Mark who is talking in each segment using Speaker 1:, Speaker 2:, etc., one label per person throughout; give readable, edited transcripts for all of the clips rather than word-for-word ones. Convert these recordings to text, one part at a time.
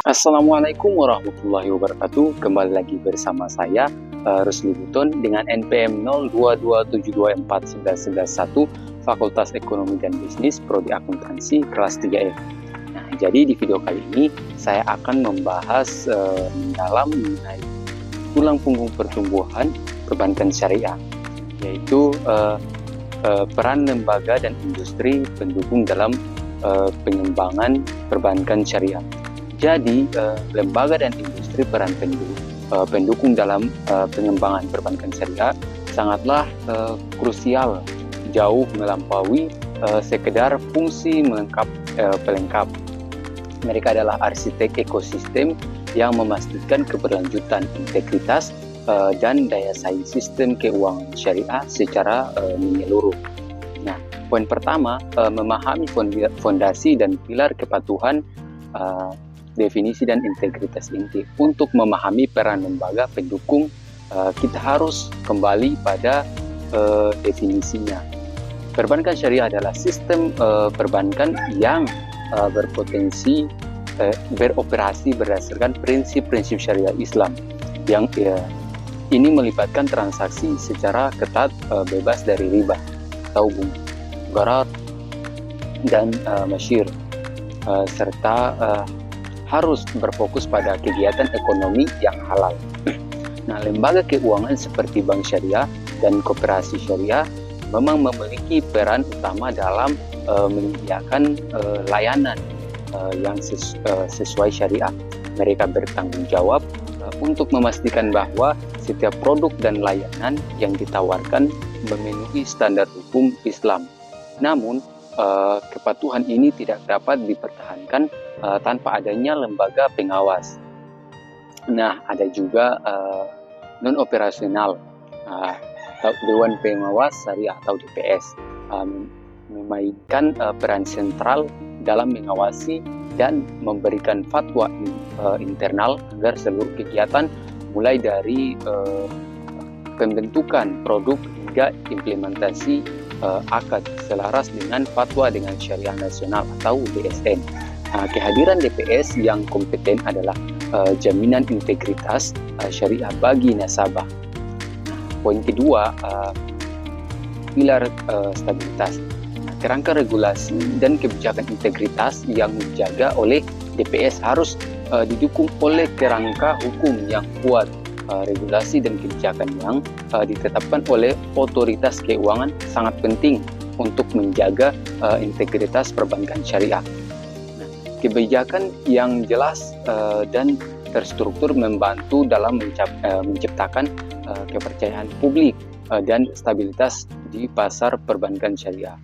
Speaker 1: Assalamualaikum warahmatullahi wabarakatuh. Kembali lagi bersama saya Rusli Buton dengan NPM 0227241111 Fakultas Ekonomi dan Bisnis Prodi Akuntansi kelas 3F. Nah, jadi di video kali ini saya akan membahas mendalam mengenai tulang punggung pertumbuhan perbankan syariah, yaitu peran lembaga dan industri pendukung dalam pengembangan perbankan syariah. Jadi, lembaga dan industri peran pendukung dalam pengembangan perbankan syariah sangatlah krusial, jauh melampaui sekedar fungsi pelengkap. Mereka adalah arsitek ekosistem yang memastikan keberlanjutan integritas dan daya saing sistem keuangan syariah secara menyeluruh. Nah, poin pertama, memahami fondasi dan pilar kepatuhan, definisi dan integritas inti. Untuk memahami peran lembaga pendukung, kita harus kembali pada definisinya. Perbankan syariah adalah sistem perbankan yang berpotensi beroperasi berdasarkan prinsip-prinsip syariah Islam yang ini melibatkan transaksi secara ketat, bebas dari riba atau bunga, gharar, dan masyir, serta harus berfokus pada kegiatan ekonomi yang halal. Nah, lembaga keuangan seperti bank syariah dan koperasi syariah memang memiliki peran utama dalam menyediakan layanan yang sesuai syariah. Mereka bertanggung jawab untuk memastikan bahwa setiap produk dan layanan yang ditawarkan memenuhi standar hukum Islam. Namun, kepatuhan ini tidak dapat dipertahankan tanpa adanya lembaga pengawas. Nah, ada juga non-operasional, Dewan Pengawas Syariah atau DPS, memainkan peran sentral dalam mengawasi dan memberikan fatwa internal agar seluruh kegiatan mulai dari pembentukan produk hingga implementasi akad selaras dengan fatwa dengan syariah nasional atau DSN. Kehadiran DPS yang kompeten adalah jaminan integritas syariah bagi nasabah. Poin kedua, pilar stabilitas. Kerangka regulasi dan kebijakan integritas yang dijaga oleh DPS harus didukung oleh kerangka hukum yang kuat. Regulasi dan kebijakan yang ditetapkan oleh otoritas keuangan sangat penting untuk menjaga integritas perbankan syariah. Nah, kebijakan yang jelas dan terstruktur membantu dalam menciptakan kepercayaan publik dan stabilitas di pasar perbankan syariah.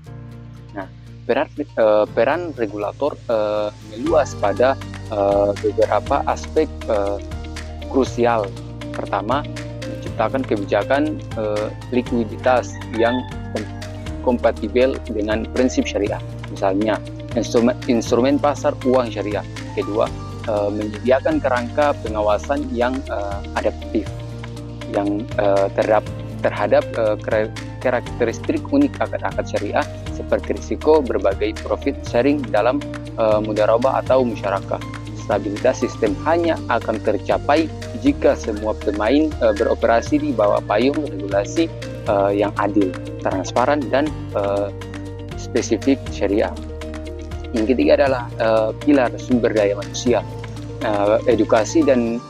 Speaker 1: Nah, peran regulator meluas pada beberapa aspek krusial. Pertama, menciptakan kebijakan likuiditas yang kompatibel dengan prinsip syariah. Misalnya, instrumen pasar uang syariah. Kedua, menyediakan kerangka pengawasan yang adaptif, yang terhadap karakteristik unik akad-akad syariah seperti risiko berbagai profit sharing dalam mudharabah atau musyarakah. Stabilitas sistem hanya akan tercapai jika semua pemain beroperasi di bawah payung regulasi yang adil, transparan, dan spesifik syariah. Yang ketiga adalah pilar sumber daya manusia. Edukasi dan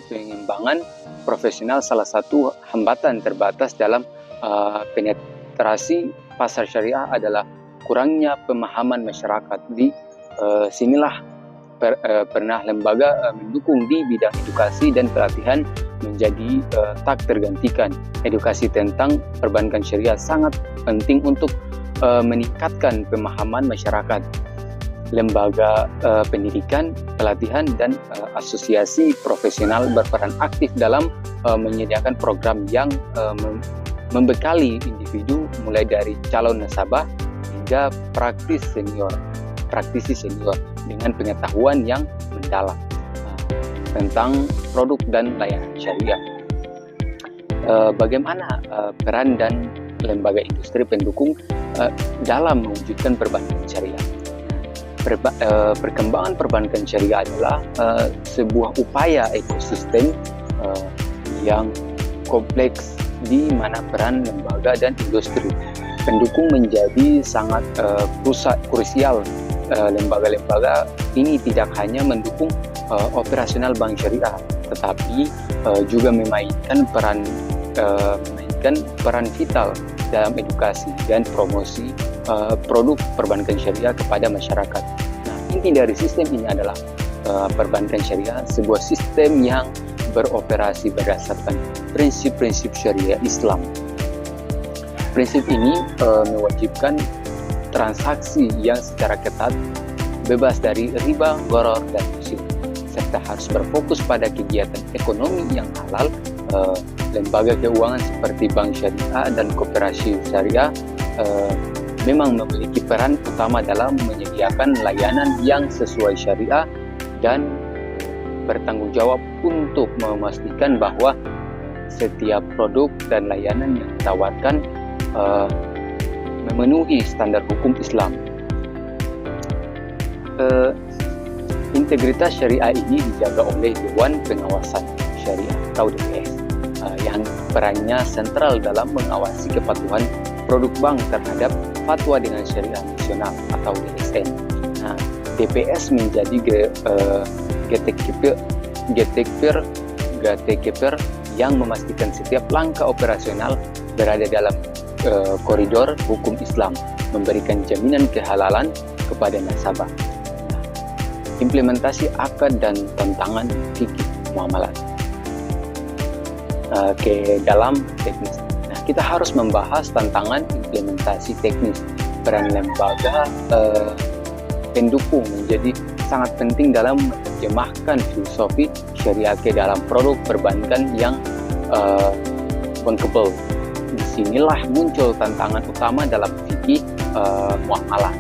Speaker 1: pengembangan profesional salah satu hambatan terbatas dalam penetrasi pasar syariah adalah kurangnya pemahaman masyarakat. Di sinilah pernah lembaga mendukung di bidang edukasi dan pelatihan menjadi tak tergantikan. Edukasi tentang perbankan syariah sangat penting untuk meningkatkan pemahaman masyarakat. Lembaga pendidikan, pelatihan, dan asosiasi profesional berperan aktif dalam menyediakan program yang membekali individu mulai dari calon nasabah hingga praktisi senior dengan pengetahuan yang mendalam tentang produk dan layanan syariah. Bagaimana peran dan lembaga industri pendukung dalam mewujudkan perbankan syariah? perkembangan perbankan syariah adalah sebuah upaya ekosistem yang kompleks di mana peran lembaga dan industri pendukung menjadi sangat krusial. Lembaga-lembaga ini tidak hanya mendukung operasional bank syariah, tetapi juga memainkan peran vital dalam edukasi dan promosi produk perbankan syariah kepada masyarakat. Nah, inti dari sistem ini adalah perbankan syariah sebuah sistem yang beroperasi berdasarkan prinsip-prinsip syariah Islam. Prinsip ini mewajibkan transaksi yang secara ketat, bebas dari riba, gharar, dan risiko, serta harus berfokus pada kegiatan ekonomi yang halal. Lembaga keuangan seperti bank syariah dan koperasi syariah memang memiliki peran utama dalam menyediakan layanan yang sesuai syariah dan bertanggung jawab untuk memastikan bahwa setiap produk dan layanan yang ditawarkan memenuhi standar hukum Islam. Integritas syariah ini dijaga oleh Dewan Pengawasan Syariah atau DPS yang perannya sentral dalam mengawasi kepatuhan produk bank terhadap fatwa dengan syariah nasional atau DSN. Nah, DPS menjadi gatekeeper yang memastikan setiap langkah operasional berada dalam koridor hukum Islam, memberikan jaminan kehalalan kepada nasabah. Implementasi akad dan tantangan fikih muamalat. Ke dalam teknis. Nah, kita harus membahas tantangan implementasi teknis. Peran lembaga pendukung menjadi sangat penting dalam menerjemahkan filosofi syariah ke dalam produk perbankan yang bankable. Disinilah muncul tantangan utama dalam fikih muamalah.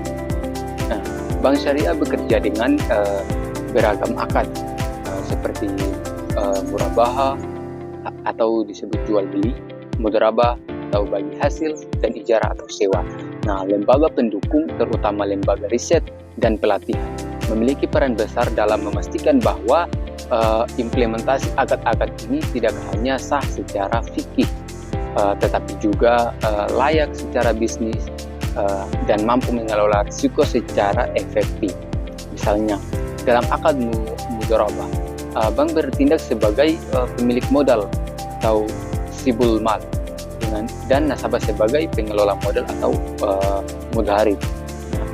Speaker 1: Nah, bank syariah bekerja dengan beragam akad seperti murabahah atau disebut jual beli, mudarabah atau bagi hasil, dan ijarah atau sewa. Nah, lembaga pendukung terutama lembaga riset dan pelatihan memiliki peran besar dalam memastikan bahwa implementasi akad-akad ini tidak hanya sah secara fikih, tetapi juga layak secara bisnis dan mampu mengelola risiko secara efektif. Misalnya, dalam akad mudharabah, bank bertindak sebagai pemilik modal atau sibul mal dan nasabah sebagai pengelola modal atau mudharib.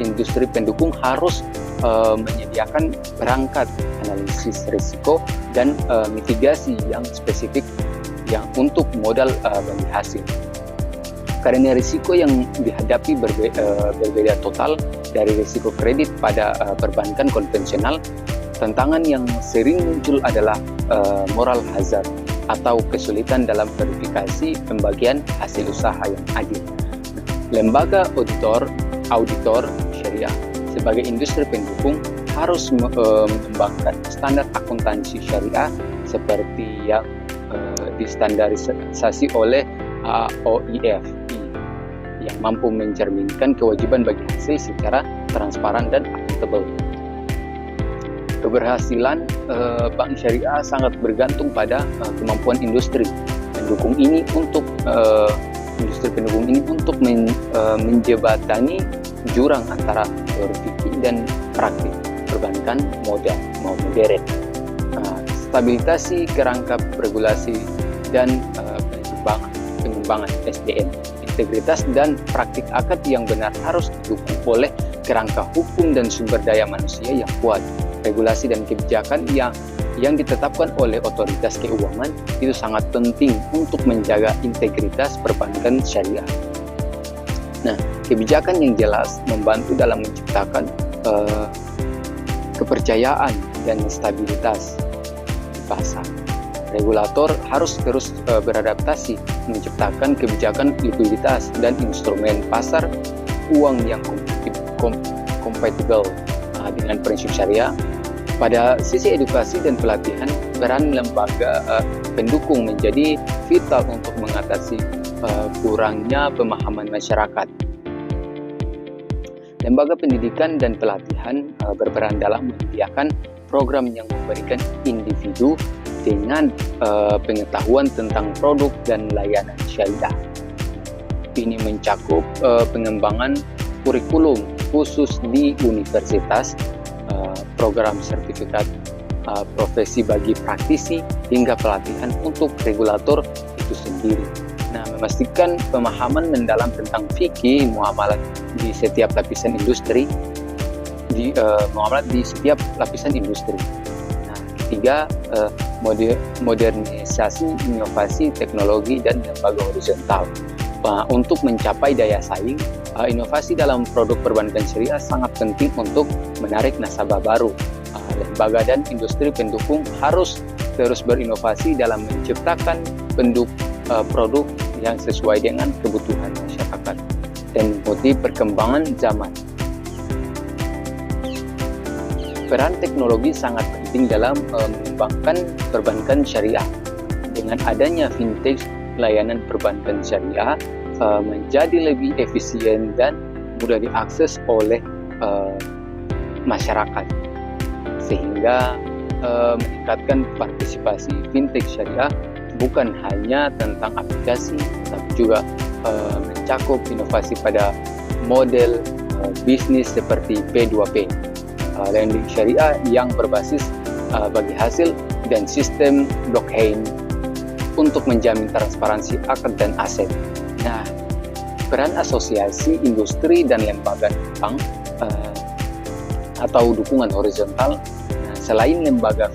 Speaker 1: Industri pendukung harus menyediakan perangkat analisis risiko dan mitigasi yang spesifik yang untuk modal bagi hasil. Karena risiko yang dihadapi berbeda total dari risiko kredit pada perbankan konvensional, tantangan yang sering muncul adalah moral hazard atau kesulitan dalam verifikasi pembagian hasil usaha yang adil. Lembaga auditor syariah sebagai industri pendukung harus mengembangkan standar akuntansi syariah seperti yang distandarisasi oleh OIF yang mampu mencerminkan kewajiban bagi hasil secara transparan dan akuntabel. Keberhasilan bank syariah sangat bergantung pada kemampuan industri pendukung ini untuk menjebatani jurang antara teori fikih dan praktik perbankan modern. Stabilitasi kerangka regulasi dan pengembangan SDM, integritas dan praktik akad yang benar harus didukung oleh kerangka hukum dan sumber daya manusia yang kuat. Regulasi dan kebijakan yang ditetapkan oleh otoritas keuangan itu sangat penting untuk menjaga integritas perbankan syariah. Nah, kebijakan yang jelas membantu dalam menciptakan kepercayaan dan stabilitas di pasar. Regulator harus terus beradaptasi menciptakan kebijakan likuiditas dan instrumen pasar uang yang kompatibel dengan prinsip syariah. Pada sisi edukasi dan pelatihan, peran lembaga pendukung menjadi vital untuk mengatasi kurangnya pemahaman masyarakat. Lembaga pendidikan dan pelatihan berperan dalam menyediakan program yang memberikan individu dengan pengetahuan tentang produk dan layanan syariah. Ini mencakup pengembangan kurikulum khusus di universitas, program sertifikat profesi bagi praktisi, hingga pelatihan untuk regulator itu sendiri. Nah, memastikan pemahaman mendalam tentang fikih muamalat di setiap lapisan industri, muamalat di setiap lapisan industri. Nah, ketiga, modernisasi inovasi teknologi dan lembaga horizontal. Untuk mencapai daya saing, inovasi dalam produk perbankan syariah sangat penting untuk menarik nasabah baru. Lembaga dan industri pendukung harus terus berinovasi dalam menciptakan produk yang sesuai dengan kebutuhan masyarakat dan mengikuti perkembangan zaman. Peran teknologi sangat penting dalam mengembangkan perbankan syariah. Dengan adanya fintech, layanan perbankan syariah menjadi lebih efisien dan mudah diakses oleh masyarakat, sehingga meningkatkan partisipasi fintech syariah bukan hanya tentang aplikasi, tapi juga mencakup inovasi pada model bisnis seperti P2P, lending syariah yang berbasis bagi hasil dan sistem blockchain untuk menjamin transparansi akad dan aset. Nah, peran asosiasi industri dan lembaga bank atau dukungan horizontal, selain lembaga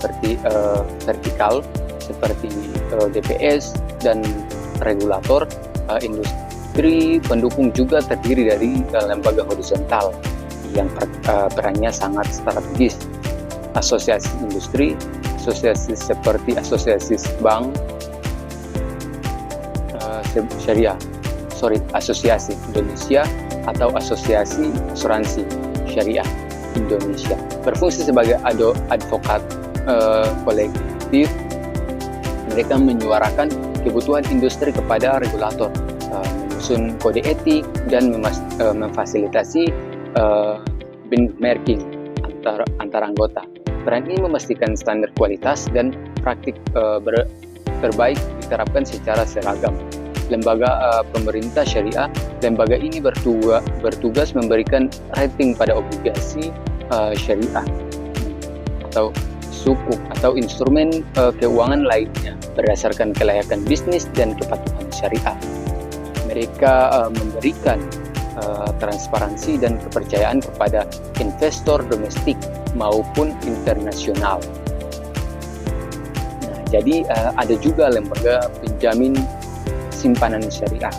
Speaker 1: vertikal seperti DPS dan regulator, industri pendukung juga terdiri dari lembaga horizontal yang perannya sangat strategis. Asosiasi industri, asosiasi seperti asosiasi bank syariah, asosiasi Indonesia atau asosiasi asuransi syariah Indonesia, berfungsi sebagai advokat kolektif. Mereka menyuarakan kebutuhan industri kepada regulator, menyusun kode etik, dan memfasilitasi benchmarking antar anggota. Peran ini memastikan standar kualitas dan praktik terbaik diterapkan secara seragam. Lembaga pemerintah syariah, lembaga ini bertugas memberikan rating pada obligasi syariah atau sukuk atau instrumen keuangan lainnya berdasarkan kelayakan bisnis dan kepatuhan syariah. Mereka memberikan transparansi dan kepercayaan kepada investor domestik maupun internasional. Nah, jadi ada juga lembaga penjamin simpanan syariah.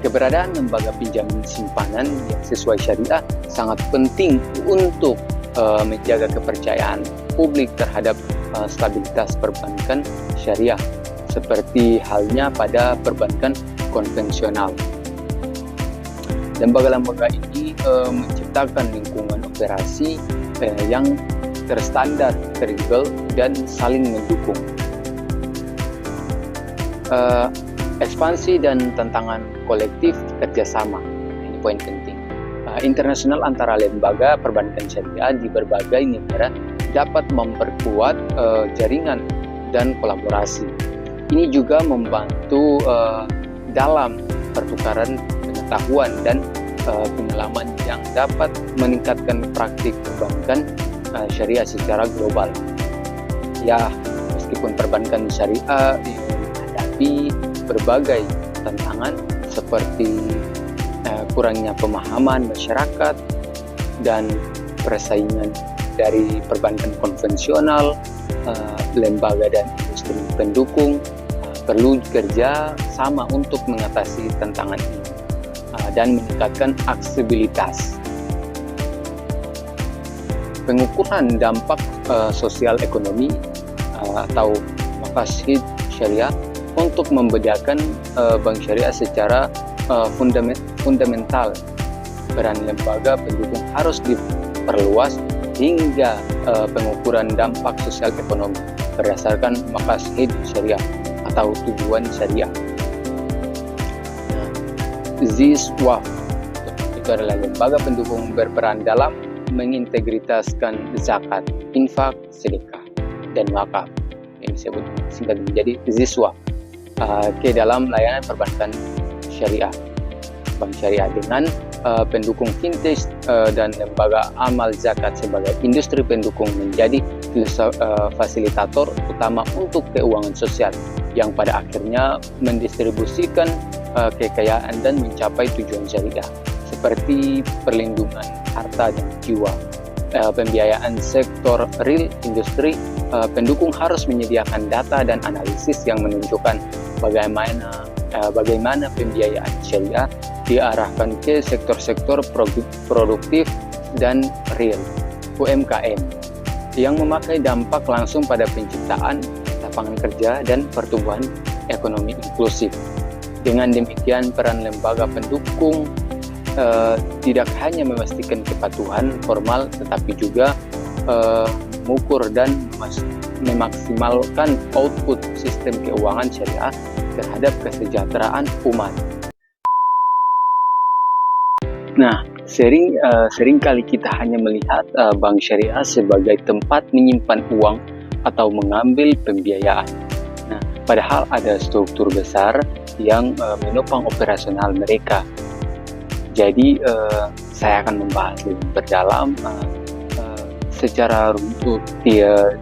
Speaker 1: Keberadaan lembaga pinjaman simpanan yang sesuai syariah sangat penting untuk menjaga kepercayaan publik terhadap stabilitas perbankan syariah, seperti halnya pada perbankan konvensional. Lembaga-lembaga ini menciptakan lingkungan operasi yang terstandar, kredibel, dan saling mendukung. Ekspansi dan tantangan kolektif kerjasama, ini poin penting. Internasional antara lembaga perbankan syariah di berbagai negara dapat memperkuat jaringan dan kolaborasi. Ini juga membantu dalam pertukaran pengetahuan dan pengalaman yang dapat meningkatkan praktik perbankan syariah secara global. Ya, meskipun perbankan syariah menghadapi berbagai tantangan seperti kurangnya pemahaman masyarakat dan persaingan dari perbankan konvensional, lembaga dan industri pendukung perlu kerja sama untuk mengatasi tantangan ini dan meningkatkan aksesibilitas. Pengukuran dampak sosial ekonomi atau maqasid syariah untuk membedakan bank syariah secara fundamental. Peran lembaga pendukung harus diperluas hingga pengukuran dampak sosial ekonomi berdasarkan maqasid syariah atau tujuan syariah. ZISWAF itu adalah lembaga pendukung berperan dalam mengintegritaskan zakat, infak, sedekah, dan wakaf yang disebut singkat menjadi ZISWA ke dalam layanan perbankan syariah, bank syariah, dengan pendukung fintech dan lembaga amal zakat sebagai industri pendukung menjadi fasilitator utama untuk keuangan sosial yang pada akhirnya mendistribusikan kekayaan dan mencapai tujuan syariah seperti perlindungan harta dan jiwa, pembiayaan sektor real industri. Pendukung harus menyediakan data dan analisis yang menunjukkan bagaimana pembiayaan syariah diarahkan ke sektor-sektor produktif dan real UMKM yang memakai dampak langsung pada penciptaan lapangan kerja dan pertumbuhan ekonomi inklusif. Dengan demikian, peran lembaga pendukung tidak hanya memastikan kepatuhan formal, tetapi juga mengukur dan memaksimalkan output sistem keuangan syariah terhadap kesejahteraan umat. Nah, seringkali kita hanya melihat bank syariah sebagai tempat menyimpan uang atau mengambil pembiayaan. Nah, padahal ada struktur besar yang menopang operasional mereka. Jadi, saya akan membahas lebih berdalam secara runtut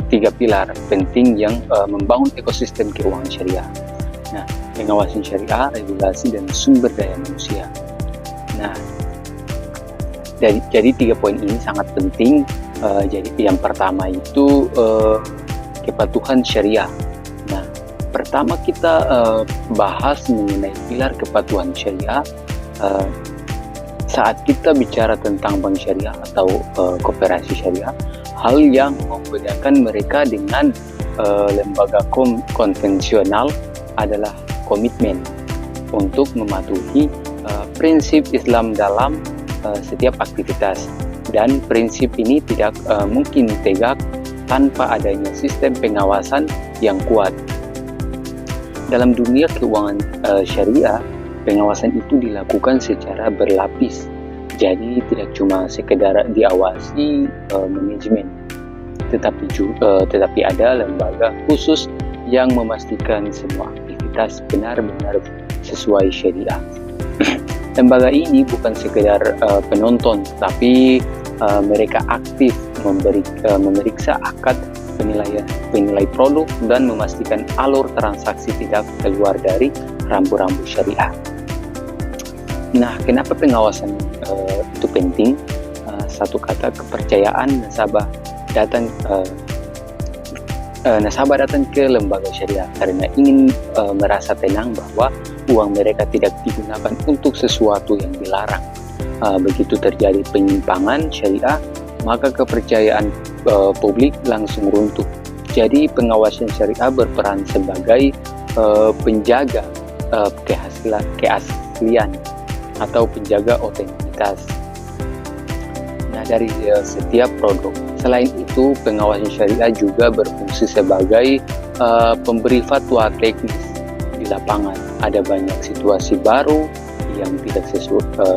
Speaker 1: tiga pilar penting yang membangun ekosistem keuangan syariah. Nah, pengawasan syariah, regulasi, dan sumber daya manusia. Nah, jadi 3 poin ini sangat penting. Jadi yang pertama itu kepatuhan syariah. Nah, pertama kita bahas mengenai pilar kepatuhan syariah. Saat kita bicara tentang bank syariah atau koperasi syariah, hal yang membedakan mereka dengan lembaga konvensional adalah komitmen untuk mematuhi prinsip Islam dalam setiap aktivitas, dan prinsip ini tidak mungkin tegak tanpa adanya sistem pengawasan yang kuat. Dalam dunia keuangan syariah, pengawasan itu dilakukan secara berlapis, jadi tidak cuma sekedar diawasi manajemen, tetapi ada lembaga khusus yang memastikan semua aktivitas benar-benar sesuai syariah. Lembaga ini bukan sekedar penonton, tapi mereka aktif memeriksa akad penilai produk dan memastikan alur transaksi tidak keluar dari rambu-rambu syariah. Nah, kenapa pengawasan itu penting? Satu kata, kepercayaan nasabah datang ke lembaga syariah karena ingin merasa tenang bahwa uang mereka tidak digunakan untuk sesuatu yang dilarang. Begitu terjadi penyimpangan syariah, maka kepercayaan publik langsung runtuh. Jadi pengawasan syariah berperan sebagai penjaga keaslian atau penjaga otentitas dari setiap produk. Selain itu, pengawasan syariah juga berfungsi sebagai pemberi fatwa teknis di lapangan. Ada banyak situasi baru yang tidak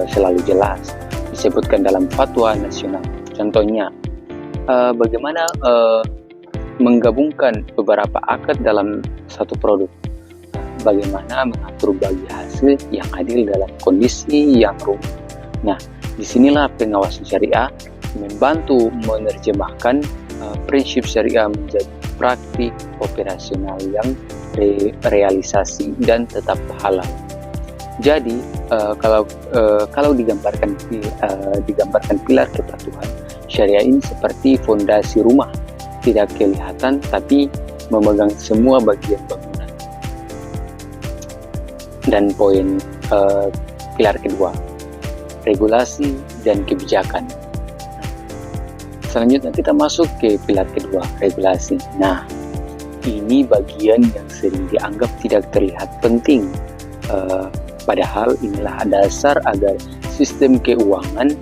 Speaker 1: selalu jelas disebutkan dalam fatwa nasional. Contohnya, bagaimana menggabungkan beberapa akad dalam satu produk, bagaimana mengatur bagi hasil yang adil dalam kondisi yang rumit. Nah, disinilah pengawasan syariah membantu menerjemahkan prinsip syariah menjadi praktik operasional yang realisasi dan tetap halal. Jadi kalau digambarkan pilar kepatuhan syariah ini seperti fondasi rumah, tidak kelihatan tapi memegang semua bagian bangunan. Dan poin pilar kedua, regulasi dan kebijakan. Selanjutnya kita masuk ke pilar kedua, regulasi. Nah, ini bagian yang sering dianggap tidak terlihat penting, padahal inilah dasar agar sistem keuangan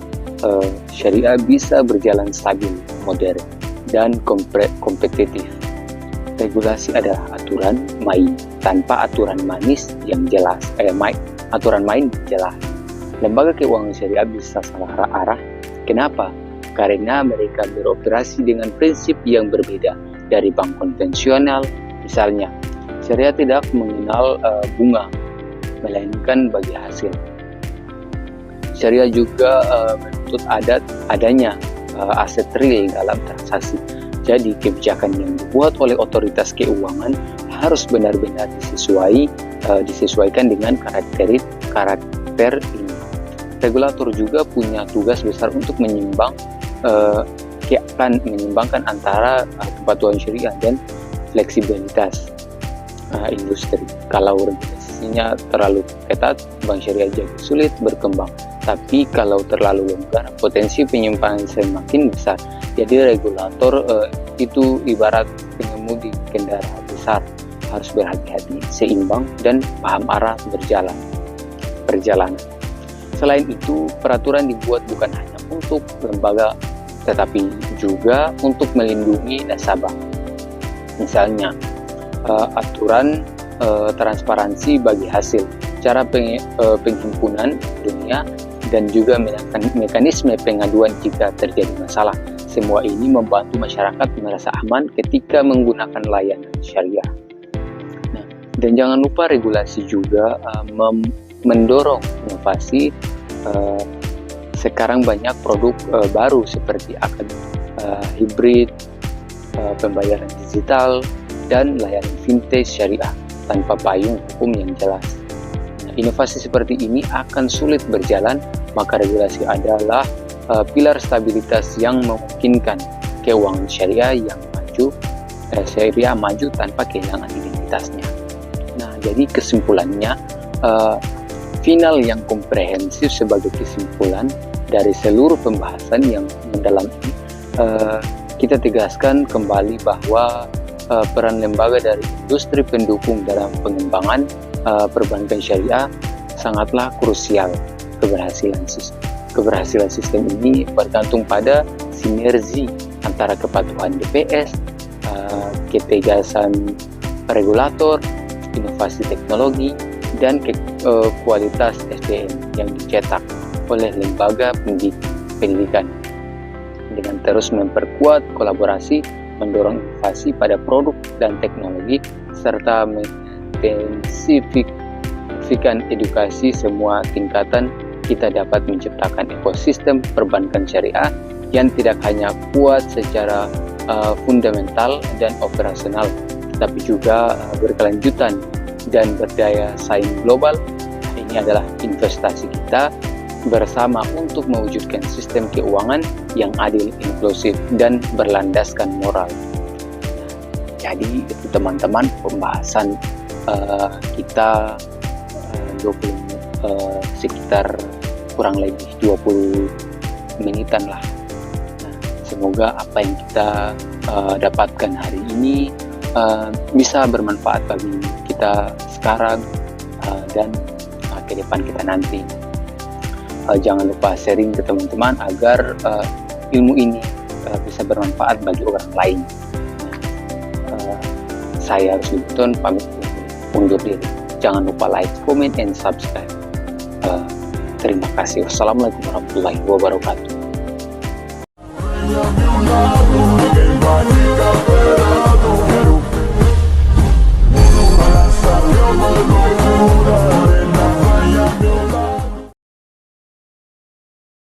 Speaker 1: syariah bisa berjalan stabil, modern, dan kompetitif. Regulasi adalah aturan main. Tanpa aturan manis yang jelas, aturan main jelas. lembaga keuangan syariah bisa salah arah. Kenapa? Karena mereka beroperasi dengan prinsip yang berbeda dari bank konvensional. Misalnya, syariah tidak mengenal bunga, melainkan bagi hasil. Syariah juga menuntut adanya aset real dalam transaksi. Jadi, kebijakan yang dibuat oleh otoritas keuangan harus benar-benar disesuaikan dengan karakter ini. Regulator juga punya tugas besar untuk menyeimbangkan antara kepatuhan syariah dan fleksibilitas industri. Kalau regulasinya terlalu ketat, bank syariah jadi sulit berkembang. Tapi kalau terlalu longgar, potensi penyimpangan semakin besar. Jadi regulator itu ibarat pengemudi kendaraan besar, harus berhati-hati, seimbang, dan paham arah perjalanan. Selain itu, peraturan dibuat bukan hanya untuk lembaga, tetapi juga untuk melindungi nasabah. Misalnya, aturan transparansi bagi hasil, cara penghimpunan dunia, dan juga mekanisme pengaduan jika terjadi masalah. Semua ini membantu masyarakat merasa aman ketika menggunakan layanan syariah. Nah, dan jangan lupa regulasi juga mendorong inovasi. Sekarang banyak produk baru seperti akad hibrid, pembayaran digital, dan layanan fintech syariah tanpa payung hukum yang jelas. Nah, inovasi seperti ini akan sulit berjalan, maka regulasi adalah pilar stabilitas yang memungkinkan keuangan syariah yang maju tanpa kehilangan identitasnya. Nah, jadi kesimpulannya, final yang komprehensif sebagai kesimpulan dari seluruh pembahasan yang mendalam ini, kita tegaskan kembali bahwa peran lembaga dari industri pendukung dalam pengembangan perbankan syariah sangatlah krusial. Keberhasilan sistem ini bergantung pada sinergi antara kepatuhan DPS, ketegasan regulator, inovasi teknologi, dan kualitas SDM yang dicetak oleh lembaga pendidikan. Dengan terus memperkuat kolaborasi, mendorong inovasi pada produk dan teknologi, serta mengintensifikkan edukasi semua tingkatan, kita dapat menciptakan ekosistem perbankan syariah yang tidak hanya kuat secara fundamental dan operasional, tapi juga berkelanjutan dan berdaya saing global. Ini adalah investasi kita bersama untuk mewujudkan sistem keuangan yang adil, inklusif, dan berlandaskan moral. Jadi itu teman-teman pembahasan kita sekitar kurang lebih 20 menitan lah. Nah, semoga apa yang kita dapatkan hari ini bisa bermanfaat bagi kita sekarang dan ke depan kita nanti. Jangan lupa sharing ke teman-teman agar ilmu ini bisa bermanfaat bagi orang lain. Saya Rusli Buton pamit undur diri. Jangan lupa like, comment, and subscribe. Terima kasih. Wassalamualaikum warahmatullahi wabarakatuh.